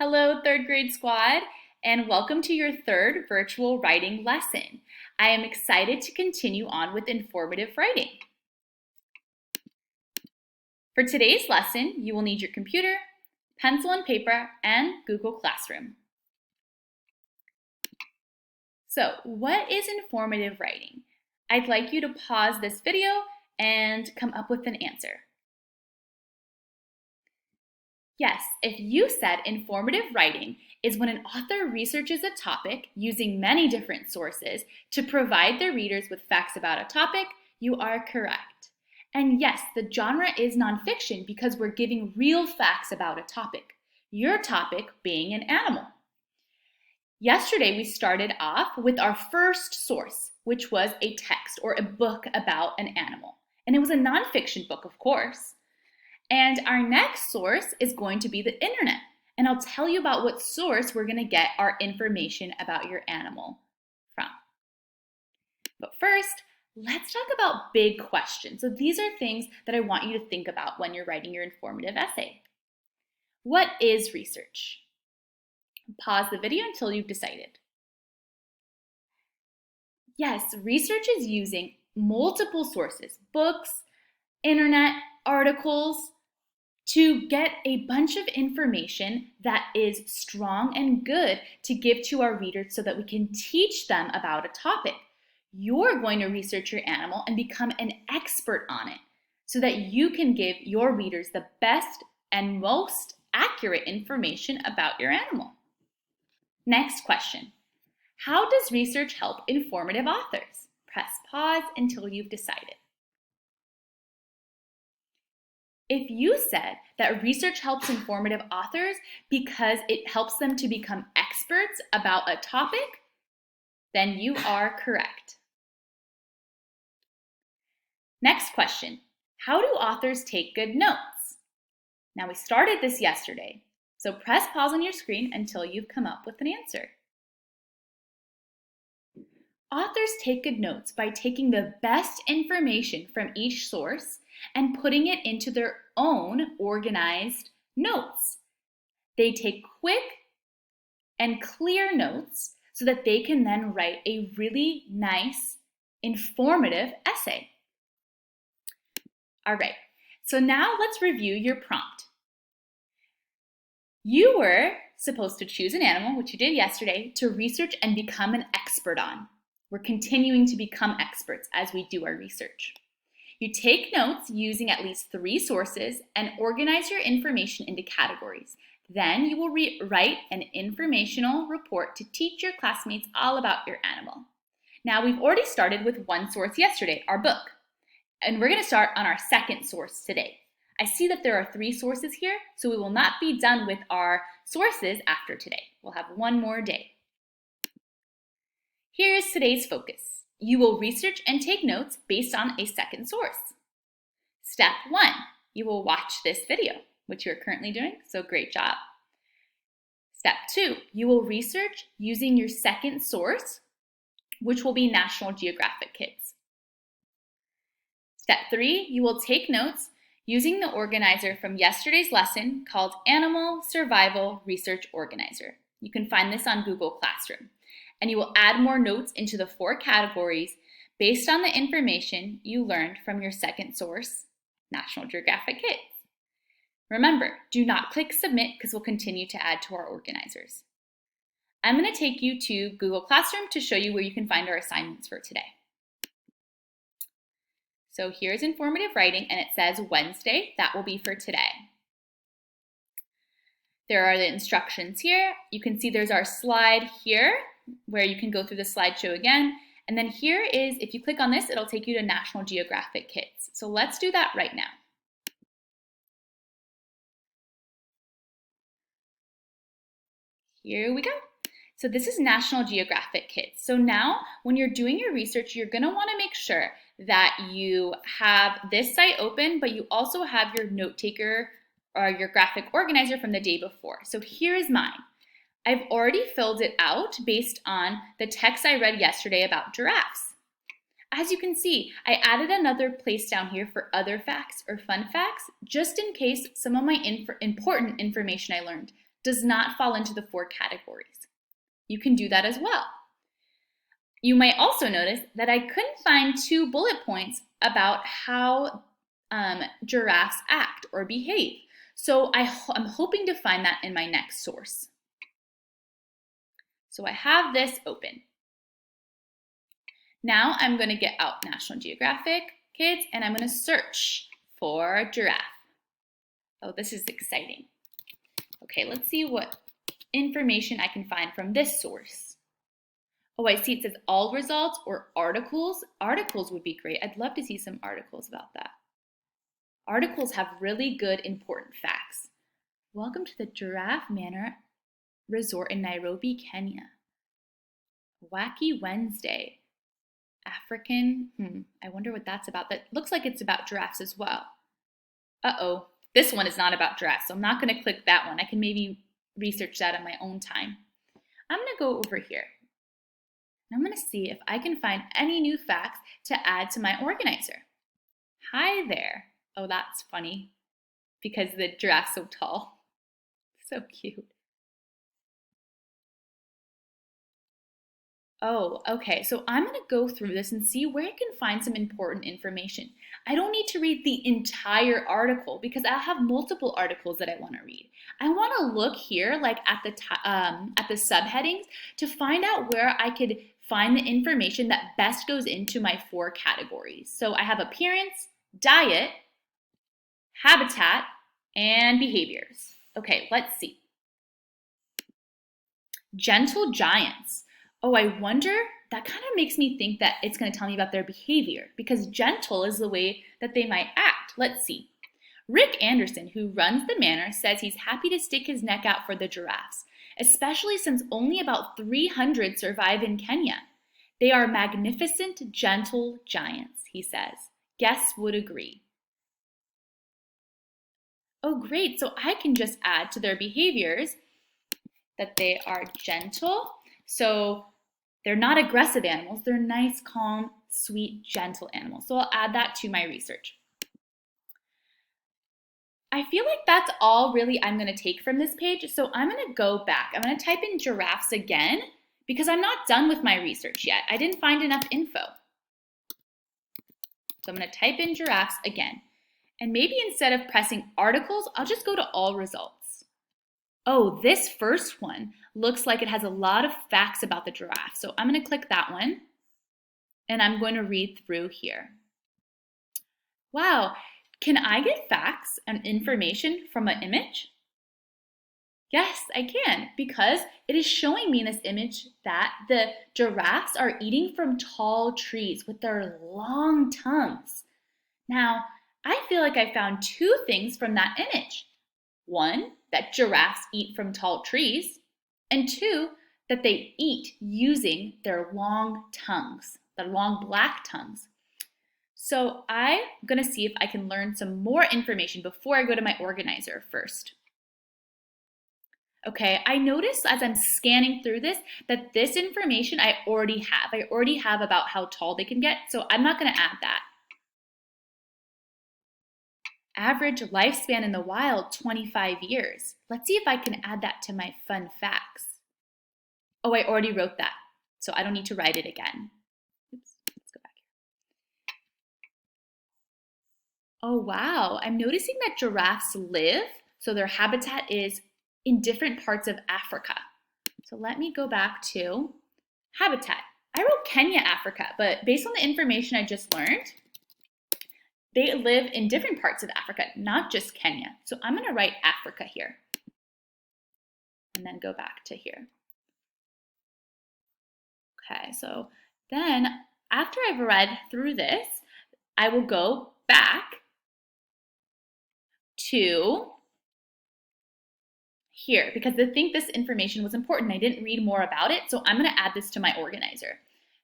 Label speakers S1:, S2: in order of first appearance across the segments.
S1: Hello, third grade squad, and welcome to your third virtual writing lesson. I am excited to continue on with informative writing. For today's lesson, you will need your computer, pencil and paper, and Google Classroom. So, what is informative writing? I'd like you to pause this video and come up with an answer. Yes, if you said informative writing is when an author researches a topic using many different sources to provide their readers with facts about a topic, you are correct. And yes, the genre is nonfiction because we're giving real facts about a topic, your topic being an animal. Yesterday, we started off with our first source, which was a text or a book about an animal. And it was a nonfiction book, of course. And our next source is going to be the internet. And I'll tell you about what source we're going to get our information about your animal from. But first, let's talk about big questions. So these are things that I want you to think about when you're writing your informative essay. What is research? Pause the video until you've decided. Yes, research is using multiple sources, books, internet, articles, to get a bunch of information that is strong and good to give to our readers so that we can teach them about a topic. You're going to research your animal and become an expert on it so that you can give your readers the best and most accurate information about your animal. Next question. How does research help informative authors? Press pause until you've decided. If you said that research helps informative authors because it helps them to become experts about a topic, then you are correct. Next question, how do authors take good notes? Now we started this yesterday, so press pause on your screen until you've come up with an answer. Authors take good notes by taking the best information from each source and putting it into their own organized notes. They take quick and clear notes so that they can then write a really nice, informative essay. All right, so now let's review your prompt. You were supposed to choose an animal, which you did yesterday, to research and become an expert on. We're continuing to become experts as we do our research. You take notes using at least 3 sources and organize your information into categories. Then you will write an informational report to teach your classmates all about your animal. Now we've already started with one source yesterday, our book. And we're going to start on our second source today. I see that there are 3 sources here, so we will not be done with our sources after today. We'll have one more day. Here is today's focus. You will research and take notes based on a second source. Step 1, you will watch this video, which you're currently doing, so great job. Step 2, you will research using your second source, which will be National Geographic Kids. Step 3, you will take notes using the organizer from yesterday's lesson called Animal Survival Research Organizer. You can find this on Google Classroom. And you will add more notes into the 4 categories based on the information you learned from your second source, National Geographic Kids. Remember, do not click submit because we'll continue to add to our organizers. I'm going to take you to Google Classroom to show you where you can find our assignments for today. So here's informative writing and it says Wednesday, that will be for today. There are the instructions here. You can see there's our slide here where you can go through the slideshow again. And then here is, if you click on this, it'll take you to National Geographic Kids. So let's do that right now. Here we go. So this is National Geographic Kids. So now when you're doing your research, you're gonna wanna make sure that you have this site open, but you also have your note taker or your graphic organizer from the day before. So here is mine. I've already filled it out based on the text I read yesterday about giraffes. As you can see, I added another place down here for other facts or fun facts, just in case some of my important information I learned does not fall into the 4 categories. You can do that as well. You might also notice that I couldn't find 2 bullet points about how giraffes act or behave. So I'm hoping to find that in my next source. So I have this open. Now I'm going to get out National Geographic, kids, and I'm going to search for giraffe. Oh, this is exciting. Okay, let's see what information I can find from this source. Oh, I see it says all results or articles. Articles would be great. I'd love to see some articles about that. Articles have really good, important facts. Welcome to the Giraffe Manor Resort in Nairobi, Kenya. Wacky Wednesday. African, I wonder what that's about. That looks like it's about giraffes as well. Uh-oh, this one is not about giraffes, so I'm not going to click that one. I can maybe research that on my own time. I'm going to go over here. I'm going to see if I can find any new facts to add to my organizer. Hi there. Oh, that's funny because the giraffe's so tall. So cute. Oh, okay. So I'm going to go through this and see where I can find some important information. I don't need to read the entire article because I have multiple articles that I want to read. I want to look here, like at the subheadings, to find out where I could find the information that best goes into my 4 categories. So I have appearance, diet, habitat, and behaviors. Okay, let's see. Gentle giants. Oh, I wonder, that kind of makes me think that it's going to tell me about their behavior because gentle is the way that they might act. Let's see. Rick Anderson, who runs the manor, says he's happy to stick his neck out for the giraffes, especially since only about 300 survive in Kenya. They are magnificent, gentle giants, he says. Guests would agree. Oh, great. So I can just add to their behaviors that they are gentle. So they're not aggressive animals. They're nice, calm, sweet, gentle animals. So I'll add that to my research. I feel like that's all really I'm going to take from this page. So I'm going to go back. I'm going to type in giraffes again because I'm not done with my research yet. I didn't find enough info. So I'm going to type in giraffes again. And maybe instead of pressing articles, I'll just go to all results. Oh, this first one looks like it has a lot of facts about the giraffe. So I'm going to click that one, and I'm going to read through here. Wow, can I get facts and information from an image? Yes, I can, because it is showing me in this image that the giraffes are eating from tall trees with their long tongues. Now, I feel like I found 2 things from that image. 1, that giraffes eat from tall trees, and 2, that they eat using their long tongues, their long black tongues. So I'm going to see if I can learn some more information before I go to my organizer first. Okay, I noticed as I'm scanning through this that this information I already have. I already have about how tall they can get, so I'm not going to add that. Average lifespan in the wild, 25 years. Let's see if I can add that to my fun facts. Oh, I already wrote that, so I don't need to write it again. Oops, let's go back here. Oh, wow. I'm noticing that giraffes live, so their habitat is in different parts of Africa. So let me go back to habitat. I wrote Kenya, Africa, but based on the information I just learned, they live in different parts of Africa, not just Kenya. So I'm going to write Africa here and then go back to here. Okay, so then after I've read through this, I will go back to here because I think this information was important. I didn't read more about it, so I'm going to add this to my organizer,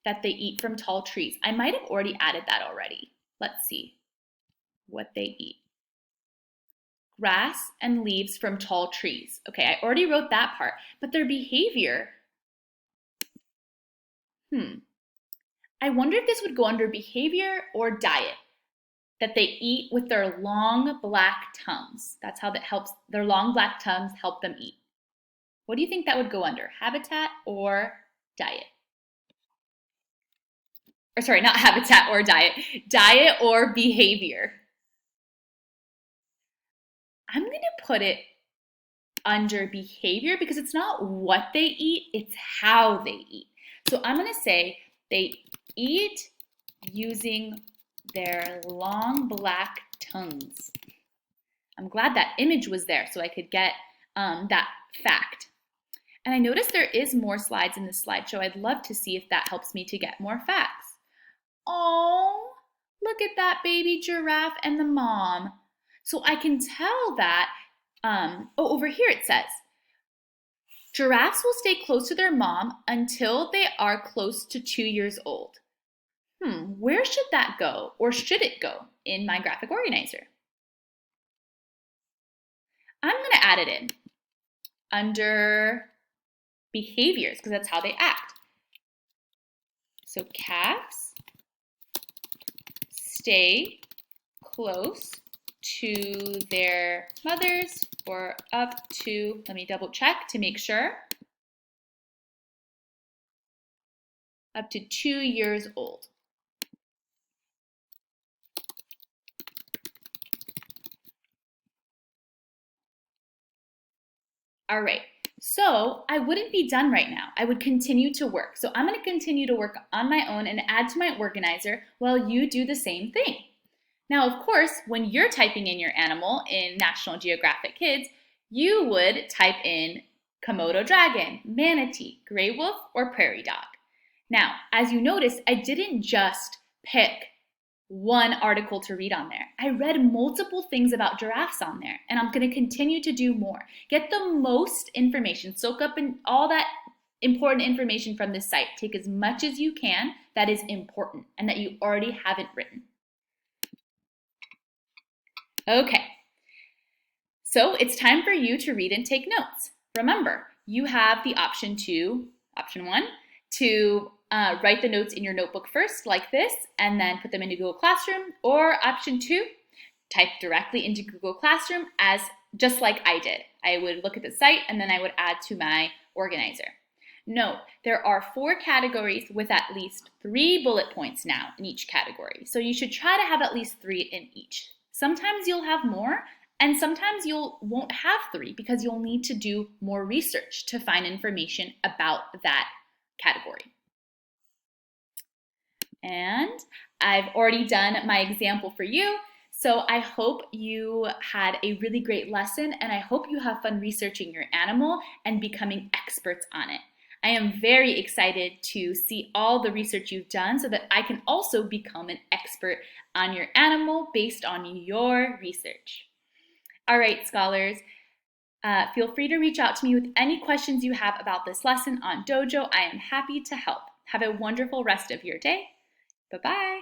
S1: that they eat from tall trees. I might have already added that already. Let's see what they eat. Grass and leaves from tall trees. Okay, I already wrote that part, but their behavior, I wonder if this would go under behavior or diet, that they eat with their long black tongues. That's how that helps, their long black tongues help them eat. What do you think that would go under? Habitat or diet? Or sorry, not habitat or diet. Diet or behavior? I'm going to put it under behavior because it's not what they eat, it's how they eat. So I'm going to say they eat using their long black tongues. I'm glad that image was there so I could get that fact. And I noticed there is more slides in this slideshow. I'd love to see if that helps me to get more facts. Oh, look at that baby giraffe and the mom. So I can tell that, over here it says, giraffes will stay close to their mom until they are close to 2 years old. Where should that go, or should it go in my graphic organizer? I'm going to add it in under behaviors because that's how they act. So calves stay close to their mothers for up to, let me double check to make sure, up to 2 years old. All right, so I wouldn't be done right now. I would continue to work. So I'm going to continue to work on my own and add to my organizer while you do the same thing. Now, of course, when you're typing in your animal in National Geographic Kids, you would type in Komodo dragon, manatee, gray wolf, or prairie dog. Now, as you notice, I didn't just pick one article to read on there. I read multiple things about giraffes on there, and I'm going to continue to do more. Get the most information, soak up in all that important information from this site. Take as much as you can that is important and that you already haven't written. Okay, so it's time for you to read and take notes. Remember, you have the option one, to write the notes in your notebook first, like this, and then put them into Google Classroom, or option 2, type directly into Google Classroom just like I did. I would look at the site and then I would add to my organizer. Note, there are 4 categories with at least 3 bullet points now in each category. So you should try to have at least 3 in each. Sometimes you'll have more, and sometimes you won't have 3 because you'll need to do more research to find information about that category. And I've already done my example for you, so I hope you had a really great lesson, and I hope you have fun researching your animal and becoming experts on it. I am very excited to see all the research you've done so that I can also become an expert on your animal based on your research. All right, scholars, feel free to reach out to me with any questions you have about this lesson on Dojo. I am happy to help. Have a wonderful rest of your day. Bye-bye.